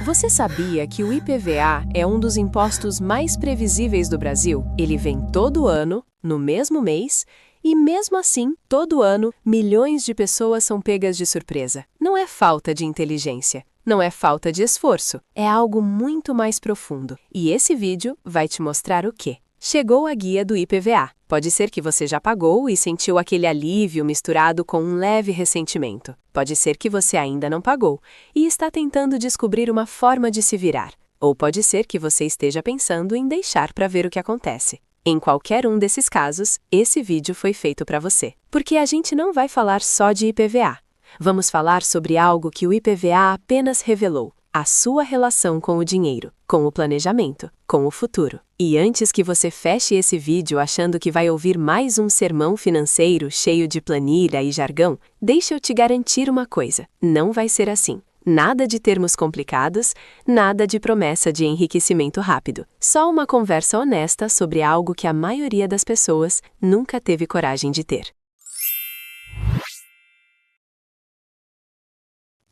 Você sabia que o IPVA é um dos impostos mais previsíveis do Brasil? Ele vem todo ano, no mesmo mês, e mesmo assim, todo ano, milhões de pessoas são pegas de surpresa. Não é falta de inteligência, não é falta de esforço, é algo muito mais profundo. E esse vídeo vai te mostrar o quê? Chegou a guia do IPVA. Pode ser que você já pagou e sentiu aquele alívio misturado com um leve ressentimento. Pode ser que você ainda não pagou e está tentando descobrir uma forma de se virar. Ou pode ser que você esteja pensando em deixar para ver o que acontece. Em qualquer um desses casos, esse vídeo foi feito para você. Porque a gente não vai falar só de IPVA. Vamos falar sobre algo que o IPVA apenas revelou: a sua relação com o dinheiro, com o planejamento, com o futuro. E antes que você feche esse vídeo achando que vai ouvir mais um sermão financeiro cheio de planilha e jargão, deixa eu te garantir uma coisa: não vai ser assim. Nada de termos complicados, nada de promessa de enriquecimento rápido. Só uma conversa honesta sobre algo que a maioria das pessoas nunca teve coragem de ter.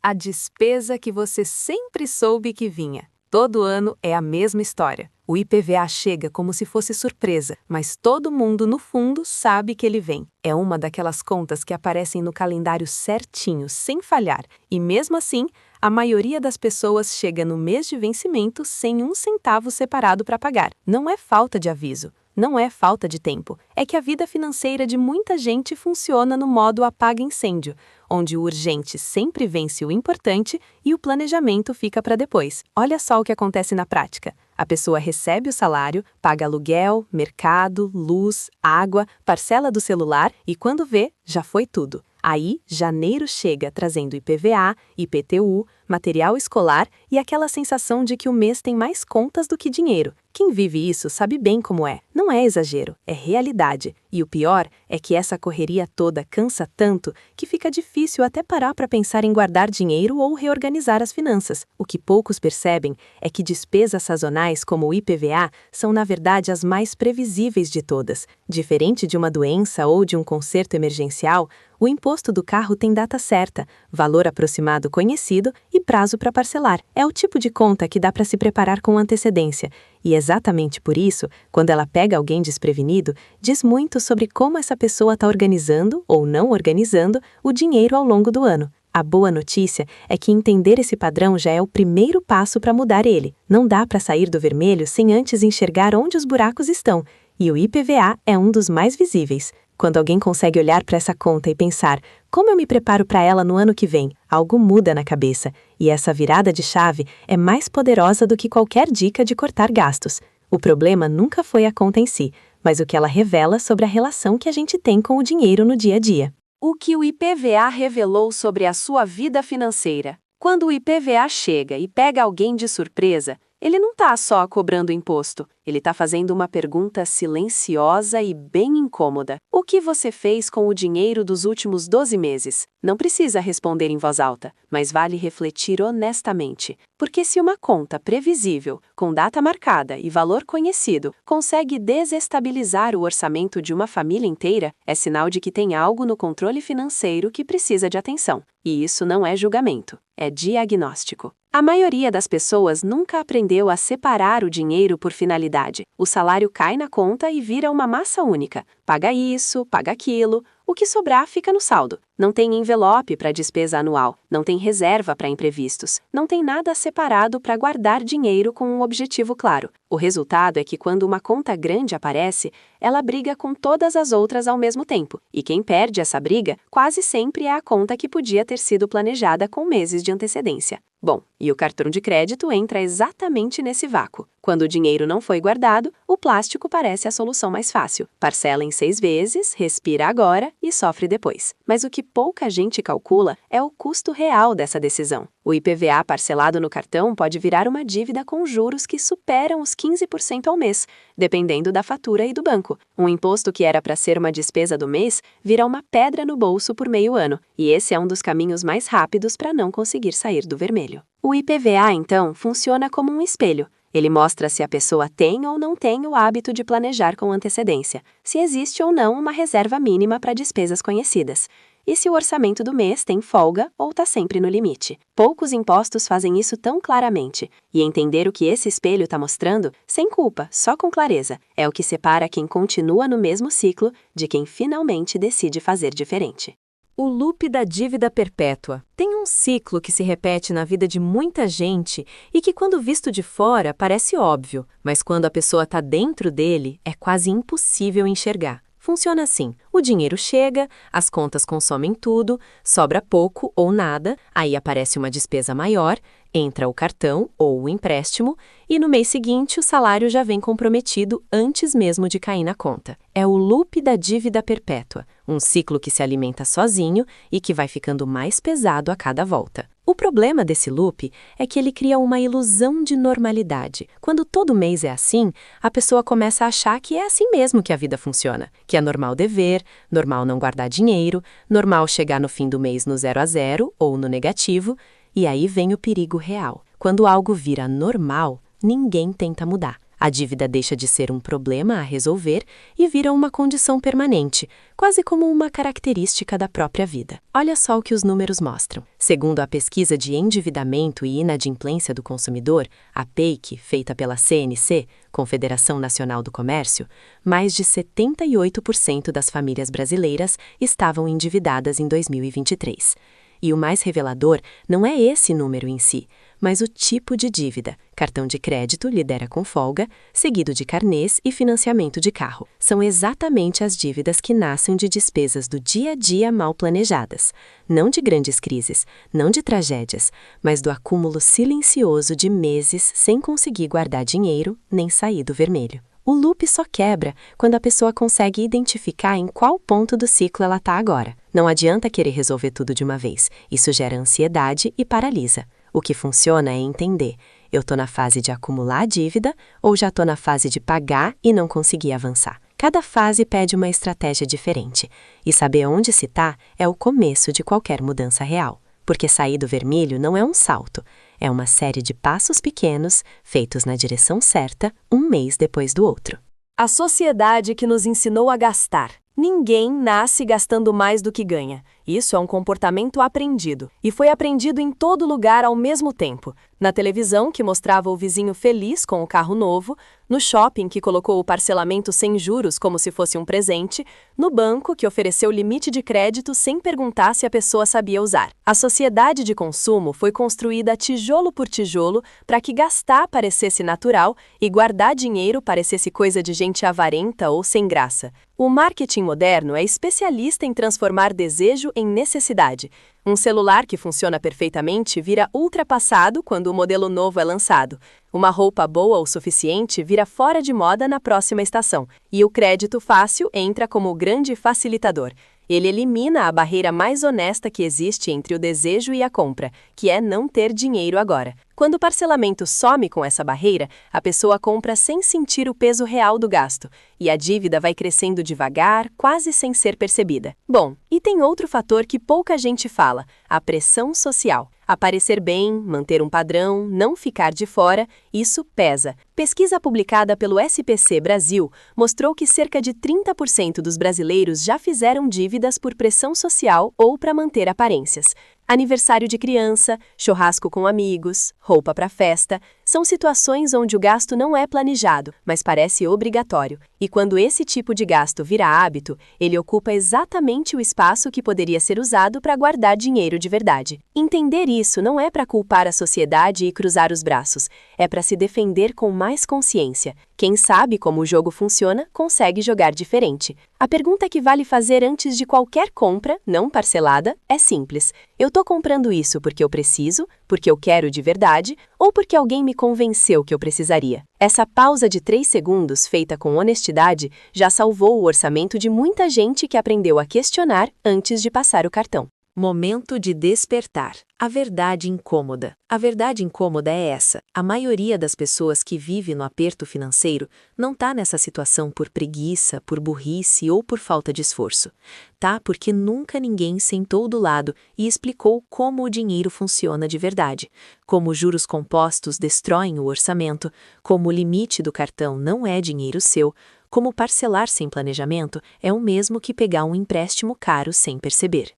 A despesa que você sempre soube que vinha. Todo ano é a mesma história. O IPVA chega como se fosse surpresa, mas todo mundo, no fundo, sabe que ele vem. É uma daquelas contas que aparecem no calendário certinho, sem falhar. E mesmo assim, a maioria das pessoas chega no mês de vencimento sem um centavo separado para pagar. Não é falta de aviso. Não é falta de tempo, é que a vida financeira de muita gente funciona no modo apaga-incêndio, onde o urgente sempre vence o importante e o planejamento fica para depois. Olha só o que acontece na prática. A pessoa recebe o salário, paga aluguel, mercado, luz, água, parcela do celular e quando vê, já foi tudo. Aí, janeiro chega trazendo IPVA, IPTU, material escolar e aquela sensação de que o mês tem mais contas do que dinheiro. Quem vive isso sabe bem como é. Não é exagero, é realidade. E o pior é que essa correria toda cansa tanto que fica difícil até parar para pensar em guardar dinheiro ou reorganizar as finanças. O que poucos percebem é que despesas sazonais como o IPVA são na verdade as mais previsíveis de todas. Diferente de uma doença ou de um conserto emergencial, o imposto do carro tem data certa, valor aproximado conhecido e prazo para parcelar. É o tipo de conta que dá para se preparar com antecedência. E exatamente por isso, quando ela pega alguém desprevenido, diz muito sobre como essa pessoa está organizando, ou não organizando, o dinheiro ao longo do ano. A boa notícia é que entender esse padrão já é o primeiro passo para mudar ele. Não dá para sair do vermelho sem antes enxergar onde os buracos estão, e o IPVA é um dos mais visíveis. Quando alguém consegue olhar para essa conta e pensar, como eu me preparo para ela no ano que vem, algo muda na cabeça, e essa virada de chave é mais poderosa do que qualquer dica de cortar gastos. O problema nunca foi a conta em si, mas o que ela revela sobre a relação que a gente tem com o dinheiro no dia a dia. O que o IPVA revelou sobre a sua vida financeira? Quando o IPVA chega e pega alguém de surpresa, ele não está só cobrando imposto, ele está fazendo uma pergunta silenciosa e bem incômoda. O que você fez com o dinheiro dos últimos 12 meses? Não precisa responder em voz alta, mas vale refletir honestamente. Porque se uma conta previsível, com data marcada e valor conhecido, consegue desestabilizar o orçamento de uma família inteira, é sinal de que tem algo no controle financeiro que precisa de atenção. E isso não é julgamento, é diagnóstico. A maioria das pessoas nunca aprendeu a separar o dinheiro por finalidade. O salário cai na conta e vira uma massa única. Paga isso, paga aquilo. O que sobrar fica no saldo. Não tem envelope para despesa anual, não tem reserva para imprevistos, não tem nada separado para guardar dinheiro com um objetivo claro. O resultado é que quando uma conta grande aparece, ela briga com todas as outras ao mesmo tempo. E quem perde essa briga quase sempre é a conta que podia ter sido planejada com meses de antecedência. Bom, e o cartão de crédito entra exatamente nesse vácuo. Quando o dinheiro não foi guardado, o plástico parece a solução mais fácil. Parcela em 6 vezes, respira agora e sofre depois. Mas o que pouca gente calcula é o custo real dessa decisão. O IPVA parcelado no cartão pode virar uma dívida com juros que superam os 15% ao mês, dependendo da fatura e do banco. Um imposto que era para ser uma despesa do mês vira uma pedra no bolso por meio ano, e esse é um dos caminhos mais rápidos para não conseguir sair do vermelho. O IPVA, então, funciona como um espelho. Ele mostra se a pessoa tem ou não tem o hábito de planejar com antecedência, se existe ou não uma reserva mínima para despesas conhecidas, e se o orçamento do mês tem folga ou está sempre no limite. Poucos impostos fazem isso tão claramente, e entender o que esse espelho está mostrando, sem culpa, só com clareza, é o que separa quem continua no mesmo ciclo de quem finalmente decide fazer diferente. O loop da dívida perpétua tem um ciclo que se repete na vida de muita gente e que, quando visto de fora, parece óbvio, mas quando a pessoa está dentro dele, é quase impossível enxergar. Funciona assim: o dinheiro chega, as contas consomem tudo, sobra pouco ou nada, aí aparece uma despesa maior, entra o cartão ou o empréstimo, e no mês seguinte o salário já vem comprometido antes mesmo de cair na conta. É o loop da dívida perpétua, um ciclo que se alimenta sozinho e que vai ficando mais pesado a cada volta. O problema desse loop é que ele cria uma ilusão de normalidade. Quando todo mês é assim, a pessoa começa a achar que é assim mesmo que a vida funciona, que é normal dever, normal não guardar dinheiro, normal chegar no fim do mês no 0 a 0 ou no negativo, e aí vem o perigo real. Quando algo vira normal, ninguém tenta mudar. A dívida deixa de ser um problema a resolver e vira uma condição permanente, quase como uma característica da própria vida. Olha só o que os números mostram. Segundo a pesquisa de endividamento e inadimplência do consumidor, a PEIC, feita pela CNC, Confederação Nacional do Comércio, mais de 78% das famílias brasileiras estavam endividadas em 2023. E o mais revelador não é esse número em si, mas o tipo de dívida. Cartão de crédito lidera com folga, seguido de carnês e financiamento de carro. São exatamente as dívidas que nascem de despesas do dia a dia mal planejadas. Não de grandes crises, não de tragédias, mas do acúmulo silencioso de meses sem conseguir guardar dinheiro nem sair do vermelho. O loop só quebra quando a pessoa consegue identificar em qual ponto do ciclo ela está agora. Não adianta querer resolver tudo de uma vez. Isso gera ansiedade e paralisa. O que funciona é entender: eu estou na fase de acumular dívida ou já estou na fase de pagar e não conseguir avançar. Cada fase pede uma estratégia diferente. E saber onde se está é o começo de qualquer mudança real. Porque sair do vermelho não é um salto, é uma série de passos pequenos, feitos na direção certa, um mês depois do outro. A sociedade que nos ensinou a gastar. Ninguém nasce gastando mais do que ganha. Isso é um comportamento aprendido. E foi aprendido em todo lugar ao mesmo tempo. Na televisão, que mostrava o vizinho feliz com o carro novo, no shopping, que colocou o parcelamento sem juros como se fosse um presente, no banco, que ofereceu limite de crédito sem perguntar se a pessoa sabia usar. A sociedade de consumo foi construída tijolo por tijolo para que gastar parecesse natural e guardar dinheiro parecesse coisa de gente avarenta ou sem graça. O marketing moderno é especialista em transformar desejo em necessidade. Um celular que funciona perfeitamente vira ultrapassado quando o modelo novo é lançado. Uma roupa boa o suficiente vira fora de moda na próxima estação. E o crédito fácil entra como o grande facilitador. Ele elimina a barreira mais honesta que existe entre o desejo e a compra, que é não ter dinheiro agora. Quando o parcelamento some com essa barreira, a pessoa compra sem sentir o peso real do gasto, e a dívida vai crescendo devagar, quase sem ser percebida. Bom, e tem outro fator que pouca gente fala: a pressão social. Aparecer bem, manter um padrão, não ficar de fora, isso pesa. Pesquisa publicada pelo SPC Brasil mostrou que cerca de 30% dos brasileiros já fizeram dívidas por pressão social ou para manter aparências. Aniversário de criança, churrasco com amigos, roupa para festa, são situações onde o gasto não é planejado, mas parece obrigatório. E quando esse tipo de gasto vira hábito, ele ocupa exatamente o espaço que poderia ser usado para guardar dinheiro de verdade. Entender isso não é para culpar a sociedade e cruzar os braços, é para se defender com mais consciência. Quem sabe como o jogo funciona, consegue jogar diferente. A pergunta que vale fazer antes de qualquer compra, não parcelada, é simples: eu estou comprando isso porque eu preciso, porque eu quero de verdade, ou porque alguém me convenceu que eu precisaria? Essa pausa de 3 segundos, feita com honestidade, já salvou o orçamento de muita gente que aprendeu a questionar antes de passar o cartão. Momento de despertar. A verdade incômoda. A verdade incômoda é essa. A maioria das pessoas que vive no aperto financeiro não tá nessa situação por preguiça, por burrice ou por falta de esforço. Tá porque nunca ninguém sentou do lado e explicou como o dinheiro funciona de verdade, como os juros compostos destroem o orçamento, como o limite do cartão não é dinheiro seu, como parcelar sem planejamento é o mesmo que pegar um empréstimo caro sem perceber.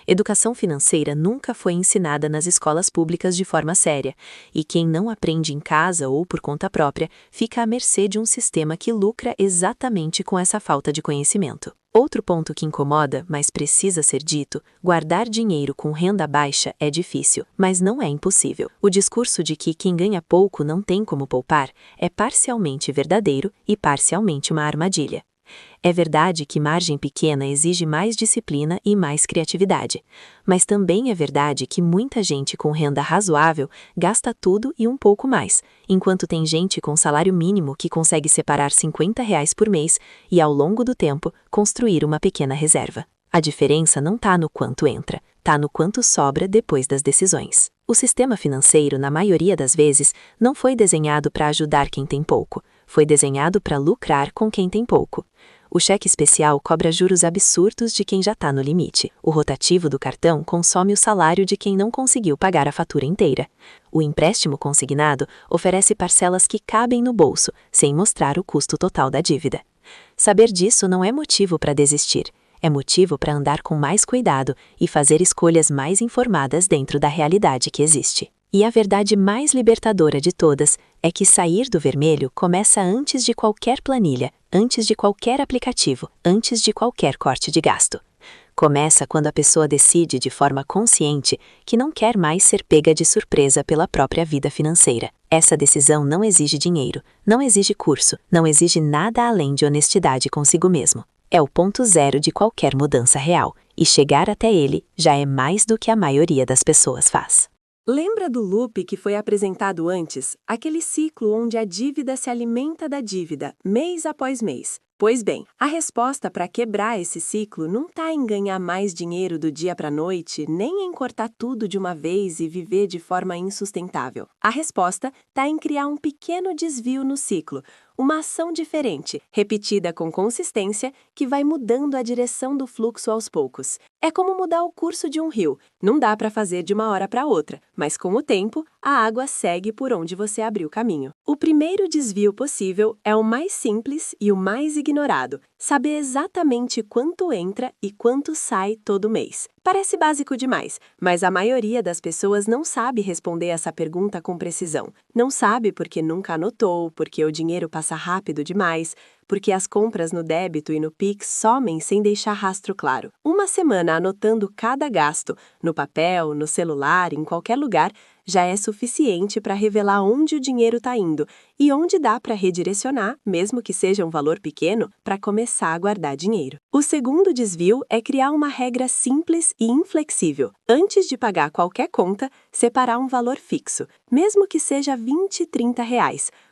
Educação financeira nunca foi ensinada nas escolas públicas de forma séria, e quem não aprende em casa ou por conta própria fica à mercê de um sistema que lucra exatamente com essa falta de conhecimento. Outro ponto que incomoda, mas precisa ser dito, guardar dinheiro com renda baixa é difícil, mas não é impossível. O discurso de que quem ganha pouco não tem como poupar é parcialmente verdadeiro e parcialmente uma armadilha. É verdade que margem pequena exige mais disciplina e mais criatividade, mas também é verdade que muita gente com renda razoável gasta tudo e um pouco mais, enquanto tem gente com salário mínimo que consegue separar R$ 50 por mês e, ao longo do tempo, construir uma pequena reserva. A diferença não está no quanto entra, está no quanto sobra depois das decisões. O sistema financeiro, na maioria das vezes, não foi desenhado para ajudar quem tem pouco, foi desenhado para lucrar com quem tem pouco. O cheque especial cobra juros absurdos de quem já está no limite. O rotativo do cartão consome o salário de quem não conseguiu pagar a fatura inteira. O empréstimo consignado oferece parcelas que cabem no bolso, sem mostrar o custo total da dívida. Saber disso não é motivo para desistir. É motivo para andar com mais cuidado e fazer escolhas mais informadas dentro da realidade que existe. E a verdade mais libertadora de todas é que sair do vermelho começa antes de qualquer planilha, antes de qualquer aplicativo, antes de qualquer corte de gasto. Começa quando a pessoa decide de forma consciente que não quer mais ser pega de surpresa pela própria vida financeira. Essa decisão não exige dinheiro, não exige curso, não exige nada além de honestidade consigo mesmo. É o ponto zero de qualquer mudança real, e chegar até ele já é mais do que a maioria das pessoas faz. Lembra do loop que foi apresentado antes? Aquele ciclo onde a dívida se alimenta da dívida, mês após mês. Pois bem, a resposta para quebrar esse ciclo não está em ganhar mais dinheiro do dia para a noite, nem em cortar tudo de uma vez e viver de forma insustentável. A resposta está em criar um pequeno desvio no ciclo, uma ação diferente, repetida com consistência, que vai mudando a direção do fluxo aos poucos. É como mudar o curso de um rio. Não dá para fazer de uma hora para outra, mas com o tempo, a água segue por onde você abriu o caminho. O primeiro desvio possível é o mais simples e o mais ignorado: saber exatamente quanto entra e quanto sai todo mês. Parece básico demais, mas a maioria das pessoas não sabe responder essa pergunta com precisão. Não sabe porque nunca anotou, porque o dinheiro passa rápido demais, porque as compras no débito e no Pix somem sem deixar rastro claro. Uma semana anotando cada gasto, no papel, no celular, em qualquer lugar, já é suficiente para revelar onde o dinheiro está indo e onde dá para redirecionar, mesmo que seja um valor pequeno, para começar a guardar dinheiro. O segundo desvio é criar uma regra simples e inflexível. Antes de pagar qualquer conta, separar um valor fixo, mesmo que seja R$ 20, R$ 30,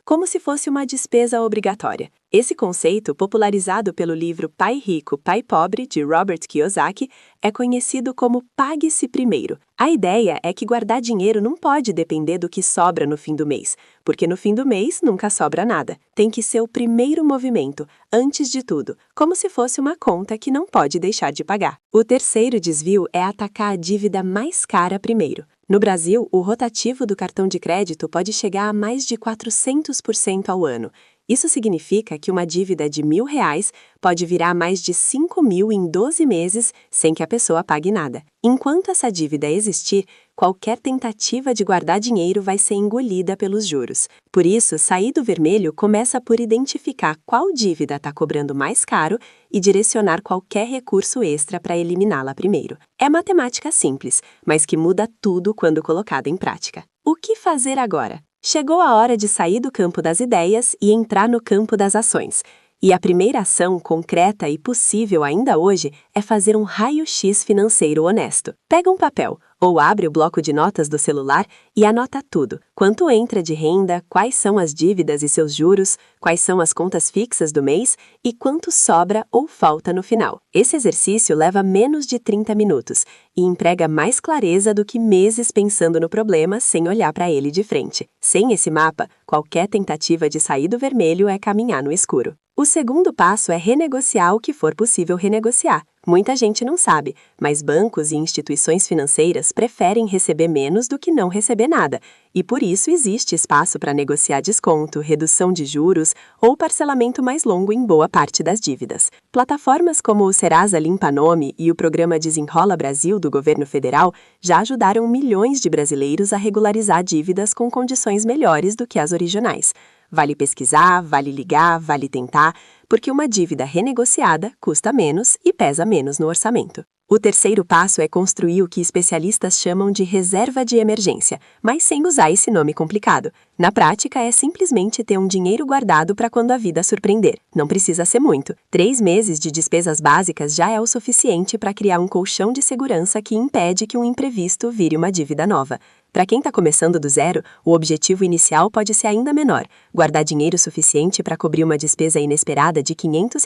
como se fosse uma despesa obrigatória. Esse conceito, popularizado pelo livro Pai Rico, Pai Pobre, de Robert Kiyosaki, é conhecido como Pague-se Primeiro. A ideia é que guardar dinheiro não pode depender do que sobra no fim do mês, porque no fim do mês nunca sobra nada. Tem que ser o primeiro movimento, antes de tudo, como se fosse uma conta que não pode deixar de pagar. O terceiro desvio é atacar a dívida mais cara primeiro. No Brasil, o rotativo do cartão de crédito pode chegar a mais de 400% ao ano. Isso significa que uma dívida de R$ 1.000 pode virar mais de 5.000 em 12 meses sem que a pessoa pague nada. Enquanto essa dívida existir, qualquer tentativa de guardar dinheiro vai ser engolida pelos juros. Por isso, sair do vermelho começa por identificar qual dívida está cobrando mais caro e direcionar qualquer recurso extra para eliminá-la primeiro. É matemática simples, mas que muda tudo quando colocada em prática. O que fazer agora? Chegou a hora de sair do campo das ideias e entrar no campo das ações. E a primeira ação concreta e possível ainda hoje é fazer um raio-x financeiro honesto. Pega um papel Ou abre o bloco de notas do celular e anota tudo. Quanto entra de renda, quais são as dívidas e seus juros, quais são as contas fixas do mês e quanto sobra ou falta no final. Esse exercício leva menos de 30 minutos e emprega mais clareza do que meses pensando no problema sem olhar para ele de frente. Sem esse mapa, qualquer tentativa de sair do vermelho é caminhar no escuro. O segundo passo é renegociar o que for possível renegociar. Muita gente não sabe, mas bancos e instituições financeiras preferem receber menos do que não receber nada, e por isso existe espaço para negociar desconto, redução de juros ou parcelamento mais longo em boa parte das dívidas. Plataformas como o Serasa Limpa Nome e o programa Desenrola Brasil do governo federal já ajudaram milhões de brasileiros a regularizar dívidas com condições melhores do que as originais. Vale pesquisar, vale ligar, vale tentar, porque uma dívida renegociada custa menos e pesa menos no orçamento. O terceiro passo é construir o que especialistas chamam de reserva de emergência, mas sem usar esse nome complicado. Na prática, é simplesmente ter um dinheiro guardado para quando a vida surpreender. Não precisa ser muito. 3 meses de despesas básicas já é o suficiente para criar um colchão de segurança que impede que um imprevisto vire uma dívida nova. Para quem está começando do zero, o objetivo inicial pode ser ainda menor, guardar dinheiro suficiente para cobrir uma despesa inesperada de R$ 500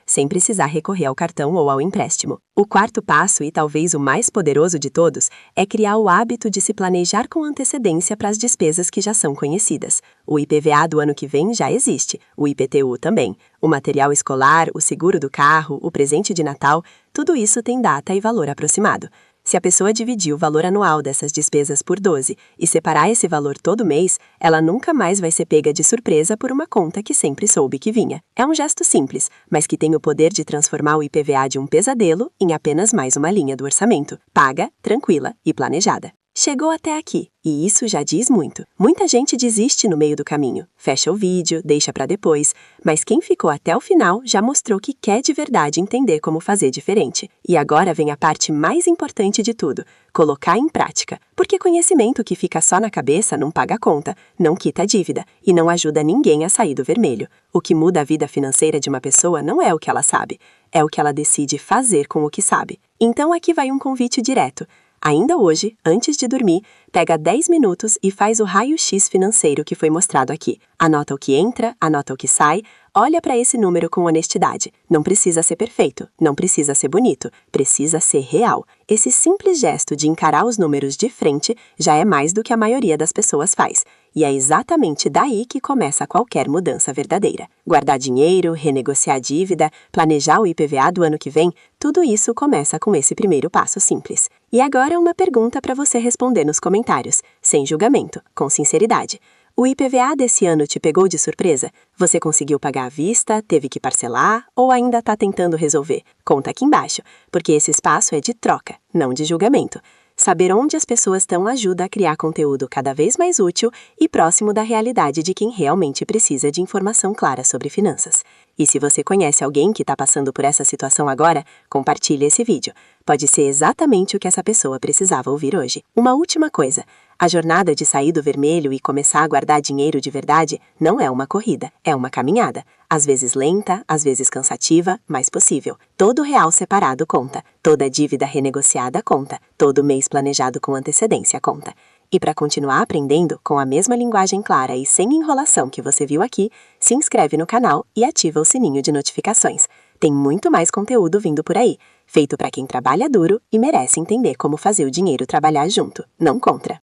sem precisar recorrer ao cartão ou ao empréstimo. O quarto passo, e talvez o mais poderoso de todos, é criar o hábito de se planejar com antecedência para as despesas que já são conhecidas. O IPVA do ano que vem já existe, o IPTU também. O material escolar, o seguro do carro, o presente de Natal, tudo isso tem data e valor aproximado. Se a pessoa dividir o valor anual dessas despesas por 12 e separar esse valor todo mês, ela nunca mais vai ser pega de surpresa por uma conta que sempre soube que vinha. É um gesto simples, mas que tem o poder de transformar o IPVA de um pesadelo em apenas mais uma linha do orçamento, paga, tranquila e planejada. Chegou até aqui, e isso já diz muito. Muita gente desiste no meio do caminho, fecha o vídeo, deixa para depois, mas quem ficou até o final já mostrou que quer de verdade entender como fazer diferente. E agora vem a parte mais importante de tudo, colocar em prática, porque conhecimento que fica só na cabeça não paga a conta, não quita a dívida e não ajuda ninguém a sair do vermelho. O que muda a vida financeira de uma pessoa não é o que ela sabe, é o que ela decide fazer com o que sabe. Então aqui vai um convite direto. Ainda hoje, antes de dormir, pega 10 minutos e faz o raio-x financeiro que foi mostrado aqui. Anota o que entra, anota o que sai, olha para esse número com honestidade. Não precisa ser perfeito, não precisa ser bonito, precisa ser real. Esse simples gesto de encarar os números de frente já é mais do que a maioria das pessoas faz. E é exatamente daí que começa qualquer mudança verdadeira. Guardar dinheiro, renegociar a dívida, planejar o IPVA do ano que vem, tudo isso começa com esse primeiro passo simples. E agora uma pergunta para você responder nos comentários, sem julgamento, com sinceridade. O IPVA desse ano te pegou de surpresa? Você conseguiu pagar à vista, teve que parcelar ou ainda está tentando resolver? Conta aqui embaixo, porque esse espaço é de troca, não de julgamento. Saber onde as pessoas estão ajuda a criar conteúdo cada vez mais útil e próximo da realidade de quem realmente precisa de informação clara sobre finanças. E se você conhece alguém que está passando por essa situação agora, compartilhe esse vídeo. Pode ser exatamente o que essa pessoa precisava ouvir hoje. Uma última coisa. A jornada de sair do vermelho e começar a guardar dinheiro de verdade não é uma corrida, é uma caminhada. Às vezes lenta, às vezes cansativa, mas possível. Todo real separado conta, toda dívida renegociada conta, todo mês planejado com antecedência conta. E para continuar aprendendo com a mesma linguagem clara e sem enrolação que você viu aqui, se inscreve no canal e ativa o sininho de notificações. Tem muito mais conteúdo vindo por aí, feito para quem trabalha duro e merece entender como fazer o dinheiro trabalhar junto, não contra.